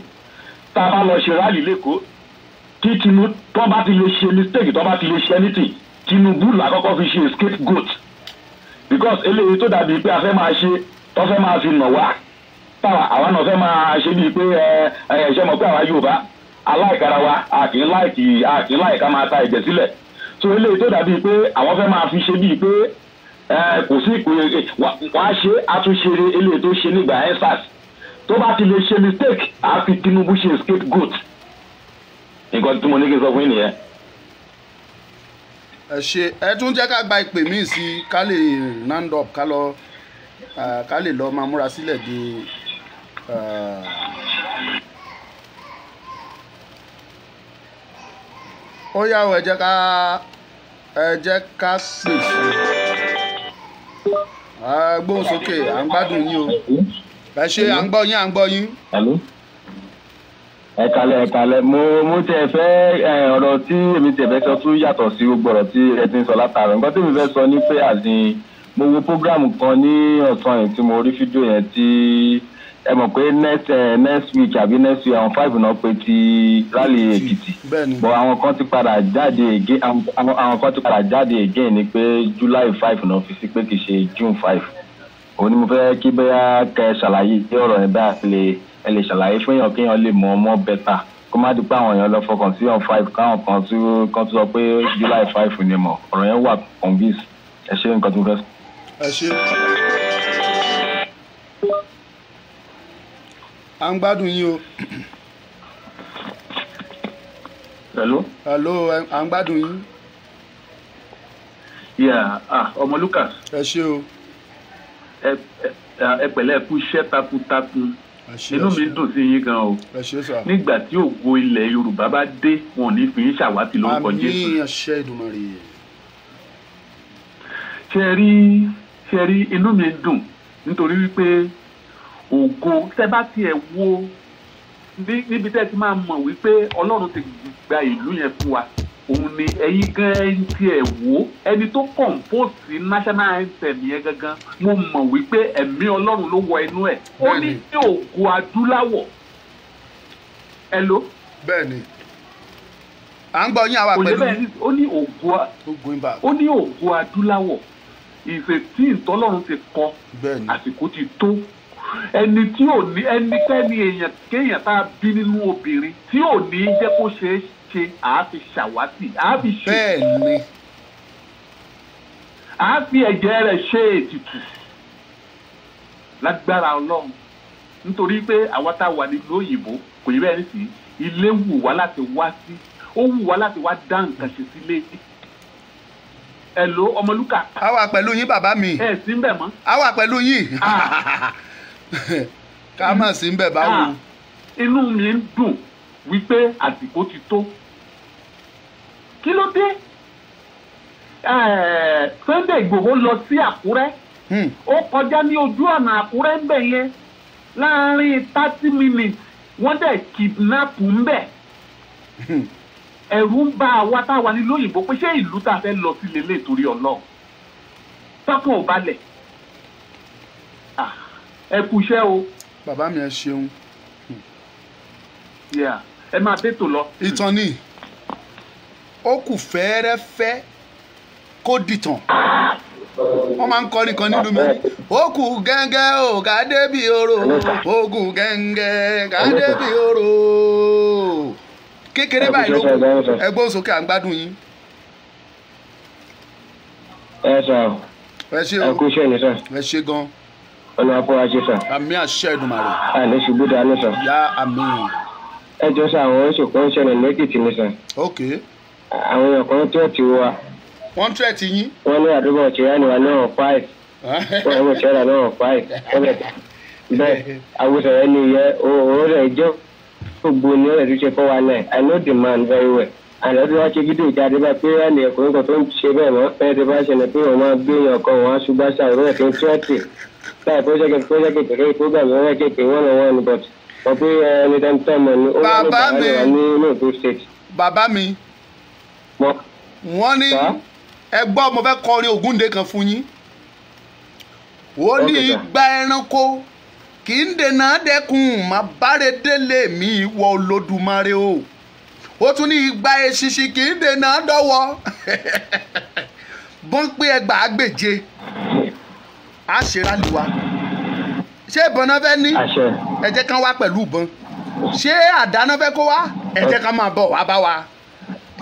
Tá a bá lọ ṣe rálì lẹ́kọ̀ọ́ tí Tinubu tó bá ti lè ṣe mistake tó bá ti lè ṣe anything Tinubu là kọ́kọ́ fi ṣe scapegoat because eléyìí tó dàbí pé a fẹ́ máa ṣe tó fẹ́ máa fi nà wá táwa àwa náà fẹ́ máa ṣe bíi pé ṣe mọ̀ pé àwa Yorùbá aláìkára wa a kì í láìka máa ta ẹ̀jẹ̀ sílẹ̀ so eléyìí tó dàbí pé àwọn fẹ́ máa fi ṣe bíi pé kò sí wọ́n á ṣe àtúnṣe eléyìí tó ṣe nígbà ensars tó bá ti lè ṣe mistake á fi Tinubu ṣe scapegoat nǹkan tí mo ní kí n sọ fún yín nìyẹn. Ẹ ṣe ẹ tún jẹ́ ká gba ìpè míì sí ká lè round up ká lè lọ máa múra sílẹ̀ di ó yá o ẹ jẹ́ ká pèsè gbóhùn sókè à ń gbádùn yín o ẹ ṣe à ń gbọ́ yín. Ẹ kalẹ̀ mo tẹ̀ fẹ́ ọ̀rọ̀ tí èmi tẹ̀ fẹ́ sọ tún yàtọ̀ sí gbogbo ọ̀rọ̀ tí ẹ ti ń sọ látara nǹkan tí mi fẹ́ sọ ní pé àzìn mo wo program kan ní ọ̀sán yìí tí mo rí fídíò yẹn tí ẹ mọ̀ pé next week àbí next week àwọn 5 náà pé ti rally Èkìtì but àwọn kan ti padà jáde again ni pé July 5 náà fi sí pé kì í ṣe June 5 òun ni mo fẹ́ kí bóyá kẹ́ ṣàlàyé ọ̀rọ̀ yẹn bá ẹ lè ṣàlàyé fún èèyàn kéèyàn lè mọ ọmọ bẹ́tà kó má di pé àwọn èèyàn lọ fọkàn sí on 5 káwọn kan tó sọ pé July 5 ni mọ̀ ọ̀rọ̀ yẹn wà convince ẹ ṣe nǹkan tó fẹ́ sọ. ẹ ṣe. à ń gbádùn yín o. hello. hello à ń gbádùn yín. ọmọ Lucas. ẹ ṣe o. ẹ pẹ̀lẹ́ ẹ kú iṣẹ́ takuntakun inú mi dùn sí yín gan o. ẹ ṣe sà. nígbà tí ògo ilẹ̀ Yorùbá bá dé wọn ò ní fi yín ṣàwátì lórúkọ Jésù. àmín àṣẹ Èdùmàrè. ṣe rí inú mi dùn nítorí wípé ògo tẹ́ bá tiẹ̀ wo níbi tẹ́ ti máa mọ̀ wípé Ọlọ́run ti gba ìlú yẹn fún wa òun ni ẹ̀yin gan ẹni tiẹ̀ wò ẹni tó compose national anthem yẹn gangan mo mọ̀ wípé ẹ̀mí Ọlọ́run ló wọ inú ẹ̀ ó ní ògo adúláwọ̀ ẹ ló. bẹ́ẹ̀ni à ń gbọ́ yín àwa pẹ̀lú. ó ní ògo adúláwọ̀ ìfètí ìtọ́lọ́run ti kọ àsìkò ti tó ẹni tí ò ní ẹnikẹ́ni èèyàn kéèyàn tá a bí nínú obìnrin tí ò ní jẹ́ kó ṣeé ṣe àáfi ṣàwátì àáfi ṣe. bẹ́ẹ̀ni. àáfi ẹ̀jẹ̀ rẹ̀ ṣe ètùtù lágbára Ọlọ́run nítorí pé àwa tá a wà nílùú òyìnbó kò yí bẹ́ẹ̀ ní sí ilé wù wá láti wá sí ó wù wá láti wá dá nǹkan ṣe sílé. Hello Ọmọlúkà. a wà pẹ̀lú yín bàbá mi. ẹ sí ń bẹ̀ mọ́. a wà pẹ̀lú yín. ká má sí ń bẹ̀ báwo. inú mi ń dùn wípé àsìkò ti tó. kí ló dé? Sunday Igboho lọ sí Àkúrẹ́. ó kọjá ní ojú ọ̀nà Àkúrẹ́ ń bẹ̀ yẹn láàárín 30 minutes wọ́n dẹ̀ kidnap ń bẹ̀. ẹ̀rù ń bá àwa táwa ní lóyìnbó pé ṣé ìlú tá a fẹ́ lọ sí lélẹ̀ torí Ọlọ́run tọ́kàn ò balẹ̀ ẹ kú iṣẹ́ o. bàbá mi ẹ ṣeun. ẹ máa bẹ́tò lọ. ìtàn ni ó kù fẹ́ẹ́rẹ́fẹ́ kó dìtàn wọ́n máa ń kọrin kan nínú mi ó kù gẹ́ngẹ́ o ká débi oró ó kù gẹ́ngẹ́ ká débi oró kékeré báyìí ló kù ẹgbọ́n sókè à ń gbádùn yín. ẹ sọ ẹ ṣe o ẹ kú iṣẹ́ ní sọ ẹ ṣe gan. Ọlọ́run fún wa ṣe sọ. àmì àṣẹ Èdùmàrè. àlẹ́ ṣubú dáná sọ. yá àmì. ẹ jọ sọ àwọn oṣù kan ṣẹlẹ̀ lẹ́kìtì ní sọ. ok. àwọn èèyàn kan tó ti wa. wọ́n tẹ̀ ti yín. wọ́n ní àdúgbò ọ̀chẹ́yà ni wà náà 5. wọ́n ní ọ̀chẹ́yà náà 5. bẹ́ẹ̀ àwùjọ yẹn ni ìyẹn òun rẹ̀ jẹ́ gbogbo ní ọ̀rẹ́ tó ṣe 419. I know the man very well. àlọ́ tí wọ́n ṣe fídíò jáde bá pé ẹnì ẹ̀kọ́ kan tó ń ṣe bẹ́ẹ̀ mọ́ ẹ̀ tó bá ṣẹlẹ̀ pé wọ́n máa gbé èèyàn kan wọ́n á ṣùgbọ́n ṣàrò ẹ̀ tó ń tẹ́tì láì project kékeré program yẹn kékeré wọ́n ní but wọ́n pé ẹni tẹ́ ń tẹ́ mọ̀ ní ó wà ní bàbá ní Ondo State. bàbá mi wọ́n ní ẹgbọ́n mo fẹ́ kọrin Ògúndé kan fún yín ó ní igba ẹranko kì í dènà dẹ́kun má báre délé mi wọ Olódùmarè o ó tún ní igba eṣinṣin kì í dènà dọ́wọ́ bọ́n pé ẹgbàá gbèje á ṣe rálì wa ṣé ìbọn náà fẹ́ ní ẹ jẹ́ kán wá pẹ̀lú ìbọn ṣé àdá náà fẹ́ kó wá ẹ jẹ́ kán máa bọ̀ wá bá wa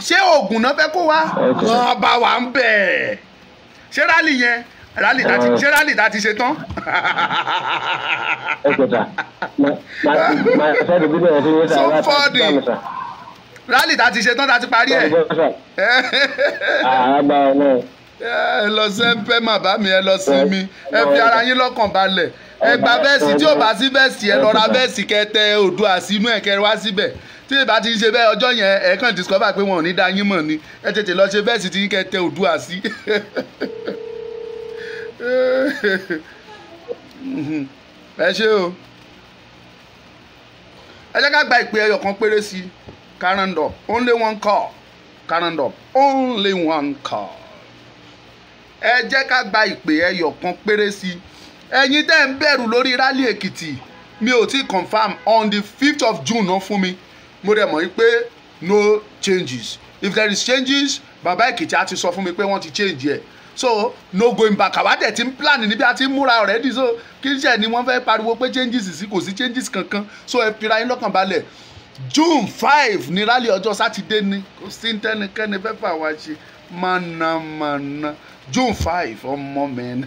ṣé oògùn náà fẹ́ kó wá wọ́n bá wa ń bẹ̀ ṣé rálì yẹn ṣé rálì tá ti ṣe tán. so fọ́ọ̀dì rálì tá ti ṣe tán tá ti parí ẹ̀. ẹ lọ sẹ́ńpẹ́ màbá mi ẹ lọ sí mi ẹ fi ara yín lọ́kàn balẹ̀ ẹ gba bẹ́ẹ̀sì tí ò bá sí bẹ́ẹ̀sì ẹ lọ ra bẹ́ẹ̀sì kẹtẹ Oòduà sínú ẹ̀ kẹrẹ wá síbẹ̀ tí ìbá ti ń ṣe bẹ́ẹ̀ ọjọ́ yẹn ẹ kàn discover pé wọn ò ní dá yín mọ̀ ni ẹ tètè lọ ṣe bẹ́ẹ̀sì tí kẹtẹ Oòduà sí. ẹ ṣé o ẹ jẹ́ ká gba ìpè ẹyọ kan péré sí Karandor only one call Karandor only one call ẹ jẹ́ ká gba ìpè ẹyọ kan péré sí ẹ̀yin tẹ́ ń bẹ̀rù lórí rally Èkìtì mi ò tí confam on the 5th of June náà fún mi mo dẹ̀ mọ̀ pé no changes if there is changes bàbá Èkìtì á ti sọ fún mi pé wọ́n ti change ẹ̀ so no going back àwa dẹ̀ ti ń plan níbi àti ń múra already so kí n ṣe ni wọ́n fẹ́ pariwo pé changes sí kò sí changes kankan so ẹ fira yín lọ́kàn balẹ̀ June 5 ní rally ọjọ́ sátidé ni kò sí tẹ́nikẹ́ni fẹ́ fà wá ṣe mọ̀nàmọ̀nà June 5 ọmọ mẹ́rin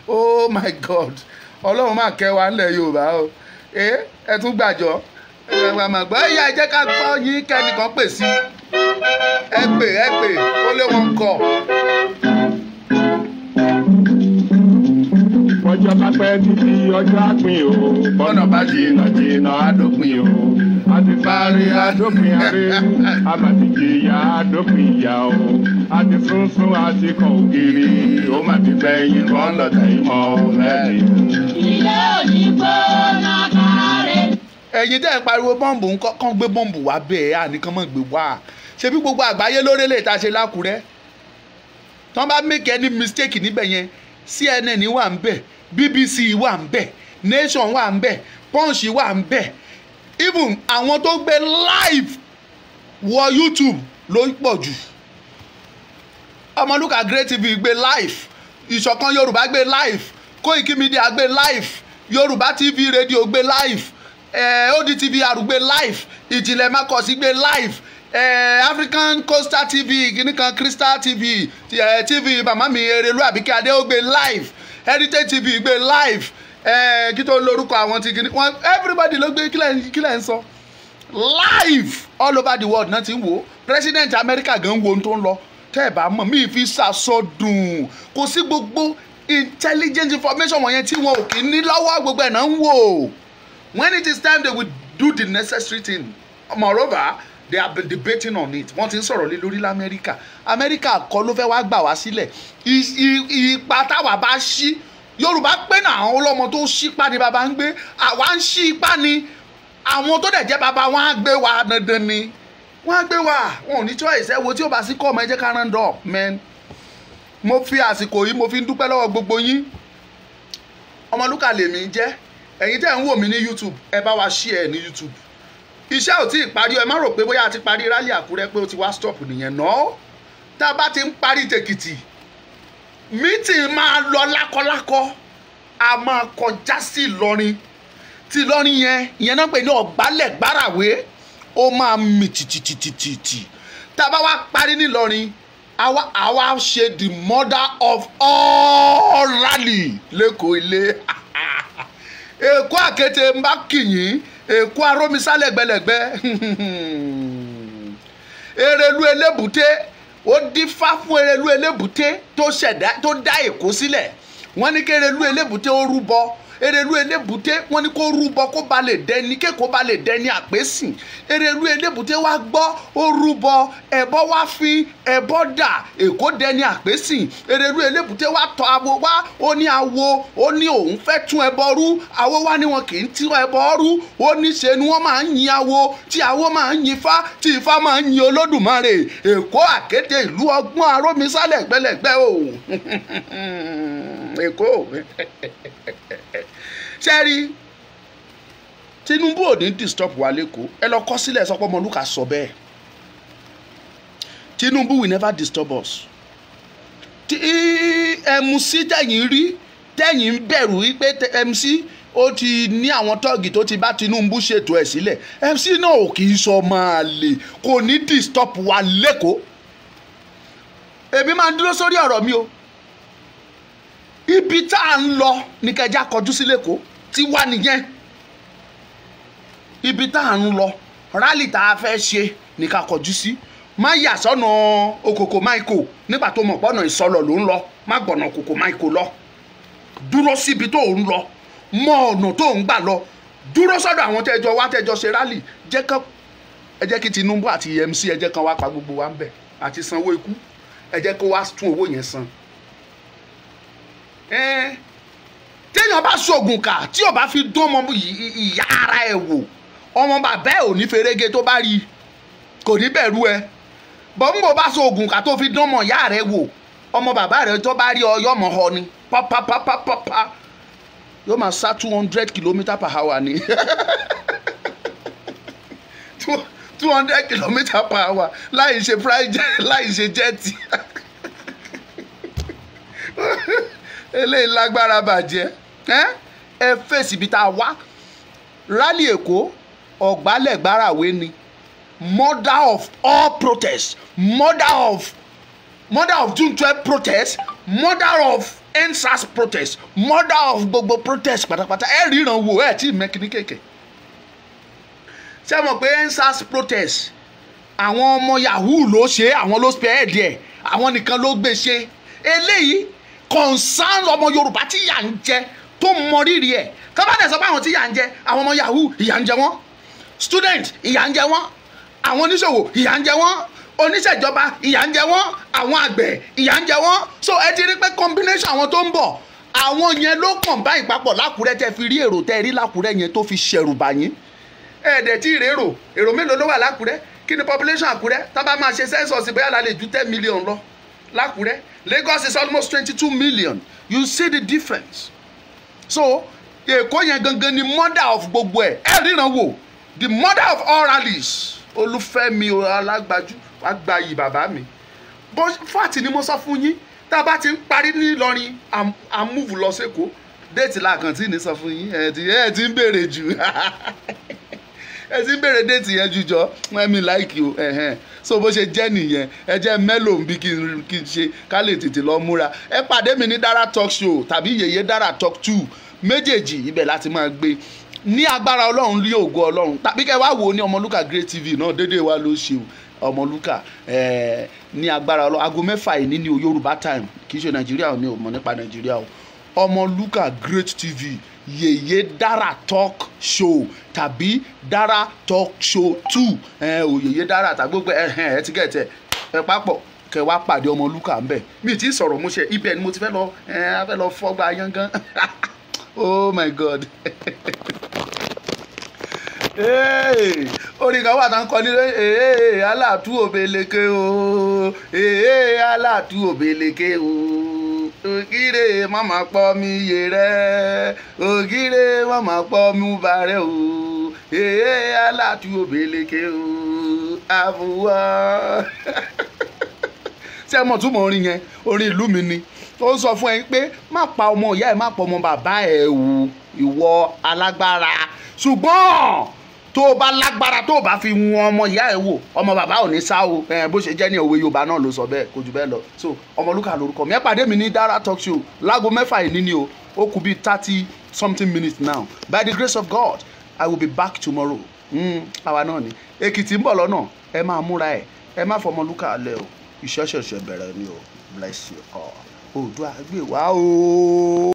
oh my God ọlọ́run máa kẹ́ wa ńlẹ̀ Yorùbá o ẹ tún gbàjọ́ gbàgbọ́ ẹ̀yà ẹ jẹ́ ká gbọ́ yín kẹ́nìkan pè sí ẹ pè ó lé wọn kọ. ọjọ́ bá pẹ́ títí ọjọ́ àpín o bọ́nà bá jìnnà jìnnà àdópin o àti parí àdópin àrè àbàtìjìyà àdópin ìyá o àti sunsun àti kan ògiri ó má ti gbẹ̀yìn kan lọ́tà ìmọ̀ mẹ́rin. ilé òní gbóná kárẹ̀. ẹ̀yin tẹ́ ẹ̀ pariwo bọ́ǹbù kàn gbé bọ́ǹbù wá bẹ́ẹ̀ àníkàn mọ̀ gbé wá ṣebí gbogbo àgbáyé lórí lè ta ṣe lákùrẹ́ tán bá make any mistake níbẹ̀ yẹn CNN wà ń bẹ̀ BBC wà ń bẹ̀ Nation wà ń bẹ̀ Punch wà ń bẹ̀ even àwọn tó gbé live wọ YouTube ló pọ̀ jù Ọmọlúkà Great TV gbé live Ìṣọ̀kan Yorùbá gbé live Koiki Media gbé live Yorùbá TV Radio gbé live ODTV gbé live Ìjìnlẹ̀ Makosi gbé live African Coastal TV kìnnìkan Crystal TV TV màmá mi Erelu Àbíkẹ́ Adé ó gbé live Heritage TV gbé live kí tó lórúkọ àwọn ti kìnnìkan everybody ló gbé kílẹ̀ ń sọ live all over the world náà ti ń wò President America gan wo ohun tó ń lọ tẹ́ ẹ̀ bá mọ̀ mí fi ṣàsọdùn kò sí gbogbo intelligent information wọ̀nyẹn tí wọn ò kì í ní lọ́wọ́ gbogbo ẹ̀ náà ń wò when it is time they will do the necessary thing moreover they have been debating on it wọ́n ti ń sọ̀rọ̀ lé lórí lamẹ́ríkà Amẹ́ríkà kọ́ ló fẹ́ wá gbà wá sílẹ̀ ipa táwa bá ṣí Yorùbá pé náà àwọn ọlọ́mọ tó ṣípá ni bàbá ń gbé àwa ń ṣí ipá ni àwọn tó dẹ̀ jẹ́ bàbá wọn á gbé wa dandan ni wọ́n á gbé wa wọn ò ní choice ẹ wo tí ó bá sí kọ́ ọmọ ẹ jẹ́ ká round up man mo fi àsìkò yìí mo fi ń dúpẹ́ lọ́wọ́ gbogbo yín Ọmọlúkà lèmi jẹ́ ẹ̀yin tẹ́ ń wò mí ní YouTube ẹ bá wa share ní YouTube iṣẹ́ ò tí ì parí ẹ má rò pé bóyá a ti parí rally Àkúrẹ́ pé ó ti wá stop nìyẹn náà tá a bá ti ń parí tèkìtì meeting máa lọ lákọlákọ a máa kọjá sí Ìlọrin tí Ìlọrin yẹn náà pè ní ọ̀gbálẹ̀ gbárawé ó máa mì tìtìtìtìtì tá a bá wá parí ní Ìlọrin àwa ṣe the mother of all rally lẹ́kọ̀ọ́ ilé Èkó Àkété ń bá kìyìn Èkó Arómisá lẹ́gbẹ̀lẹ́gbẹ́ Erelu Elébùté ó dífá fún Erelu Elébùté tó dá Èkó sílẹ̀ wọ́n ní kí Erelu Elébùté ó rúbọ Erelu Elébùté wọ́n ní kó rúbọ kó ba lè dẹni kéko ba lè dẹni àpésìn Erelu Elébùté wá gbọ́ ó rúbọ ẹbọ wá fi ẹbọ dà Èkó dẹni àpésìn Erelu Elébùté wá tọ̀ awo wá ó ní awo ó ní òun fẹ́ tún ẹbọ rú awo wá ní wọn kì í tún ẹbọ rú ó ní ṣe ni wọ́n máa ń yin awo tí awo máa ń yin Ifá tí Ifá máa ń yin Olódùmarè Èkó Àkété ìlú ọgbọ́n Arómisá lẹ́gbẹ̀lẹ́gbẹ́ o Èkó sẹ́rí Tinubu ò ní disturb wa lẹ́kọ̀ọ́ ẹ lọ kọ́ sílẹ̀ sọ pé Ọmọlúkà sọ bẹ́ẹ̀ Tinubu will never disturb us MC tẹ̀yìn rí tẹ̀yìn bẹ̀rù wípé MC ó ti ní àwọn tọ́ọ̀gì tó ti bá Tinubu ṣètò ẹ̀ sílẹ̀ MC náà ò kì í sọ máa lè kò ní disturb wa lẹ́kọ̀ọ́ èmi máa ń dúró sórí ọ̀rọ̀ mi o ibi tá à ń lọ ní kẹjá kọjú sí lẹ́kọ̀ọ́ tí wà nìyẹn ibi tá à ń lọ rálì tá a fẹ́ ṣe ní ká kọjú sí má yà sọ́nà Okoko Maiko nígbà tó mọ̀ pọ́nà ìsọlọ̀ ló ń lọ má gbọ̀nà Okoko Maiko lọ dúró síbi tó ń lọ mọ ọ̀nà tó ń gbà lọ dúró sọ́dọ̀ àwọn tẹ́jọ wá tẹ́jọ ṣe rálì ẹ jẹ́ kí Tinubu àti MC ẹ jẹ́ kan wá pa gbogbo wa ń bẹ̀ àti sanwó ikú ẹ jẹ́ kó wá tún owó yẹn san téèyàn bá ṣoògùn kà tí ò bá fi dún ọmọ ìyá ara ẹ̀ wò ọmọ bàbá ẹ̀ ò ní ferege tó bá rí kò ní bẹ̀rù ẹ bọ́ńbò bá ṣoògùn kà tó fi dún ọmọ ìyá rẹ̀ wò ọmọ bàbá rẹ̀ tó bá rí ọyọ́ mọ̀ họ ni pápápápápá yóò máa sá 200 km/h ni 200 km/h láì ṣe láì ṣe jẹ́ẹ̀tì eléyìí lágbára bàjẹ́ ẹ fèsì ibi tá a wá rálì Èkó ọ̀gbálẹ̀gbárawé ni mother of all protests, mother of June 12 protests, mother of EndSARS protests, mother of gbogbo protests pátápátá. Ẹ ríran wò ẹ tí mẹ́kìní kéèké. Ṣé mọ̀ pé EndSARS protests àwọn ọmọ yahoo ló ṣe, àwọn ló spearhead ẹ̀, àwọn nìkan ló gbé ṣe. Eléyìí concern ọmọ Yorùbá tí ìyà ń jẹ tó mọ rírì ẹ̀. Kábàdé sọ pé àwọn tí ìyà ń jẹ, àwọn ọmọ yahoo ìyà ń jẹ wọ́n, student ìyà ń jẹ wọ́n, àwọn oníṣòwò ìyà ń jẹ wọ́n, oníṣèjọba ìyà ń jẹ wọ́n, àwọn àgbẹ̀ ìyà ń jẹ wọ́n. So ẹ ti rí pé combination àwọn tó ń bọ̀ àwọn yẹn ló kàn báyìí papọ̀ lákùrẹ́ tẹ́ fi rí èrò tẹ́ rí lákùrẹ́ yẹn tó fi ṣẹ̀rù bà yín. Ẹ̀ẹ́dẹ̀ tí èrò mélòó ló wà lákùrẹ́? Kí ni population Àkúrẹ́? Tá bá máa ṣe census bóyá la lè ju 10 million lọ lákùrẹ́. Lagos is almost 22 million. You see the difference. So Èkó yẹn gangan ni mother of gbogbo ẹ̀. Ẹ ríran wò the mother of all rallies Olúfẹ́mi Alágbájú wàá gba yìí bàbá mi. Bó fàtì ni mo sọ fún yín tá a bá ti ń parí ní Ìlọrin à múùfù lọ sẹ́kọ̀ọ́ déètì làkàntì ní sọ fún yín ẹ ti ń béèrè jù ẹ ti ń béèrè déètì yẹn jùjọ mi láìkì o so bó ṣe jẹ́ nìyẹn ẹ jẹ́ mélòó bí kí n ṣe ká lè tètè lọ múra. Ẹ pàdé mi ní Dara Talk Show tàbí Yèyé Dara Talk 2 méjèèjì ibẹ̀ láti máa gbé ní agbára Ọlọ́run lé ògo Ọlọ́run tàbí kẹ́ wá wò ó ní Ọmọlúkà Great TV náà déédéé wa ló ṣe Ọmọlúkà ní agbára Ọlọ́run aago 6 ìní ní Yorùbá time kì í ṣe Nàìjíríà ní òmò nípa Nàìjíríà o. Ọmọlúkà Great TV Yèyé Dara Talk Show tàbí Dara Talk Show 2 Yèyé Dara tàbí gbogbo ẹ ti gẹ̀ẹ́tẹ̀ ẹ papọ̀ kẹ wá pàdé Ọmọlúkà ń bẹ̀. Mi ti sọ̀rọ̀ mo ṣe ibẹ̀ ni mo ti fẹ́ lọ fọ́gbà yángán. Oh my God. Orin kan wà tá ń kọ ní aláàtú òbeleke o aláàtú òbeleke o ògìrè mama pọ̀ mi yé rẹ̀ ògìrè mama pọ̀ mi bá rẹ̀ o aláàtú òbeleke o àbúwá. Ṣé mo tún mọ orin yẹn? Orin ìlú mi ni ó sọ fún ẹ pé má pa ọmọ ìyá ẹ má pa ọmọ bàbá ẹ o ìwọ alágbára ṣùgbọ́n tó o bá lágbára tó o bá fi wọn ọmọ ìyá ẹ wò ọmọ bàbá ò ní sá o bó ṣe jẹ́ ní òwe Yorùbá náà ló sọ bẹ́ẹ̀ kò jù bẹ́ẹ̀ lọ. So Ọmọlúkà lórúkọ mi ẹ pàdé mi ní Dara Talk Show láago 6 ìní ni o ó kù bí 30 something minutes now. By the grace of God I will be back tomorrow. Àwa náà ni Èkìtì ń bọ̀ lọ́nà ẹ máa múra ẹ má fọmọlúkà lẹ o ìṣẹ́ṣẹ̀ṣẹ̀ bẹ̀rẹ̀ ni o. Bless you all. Oòduà gbè wá o.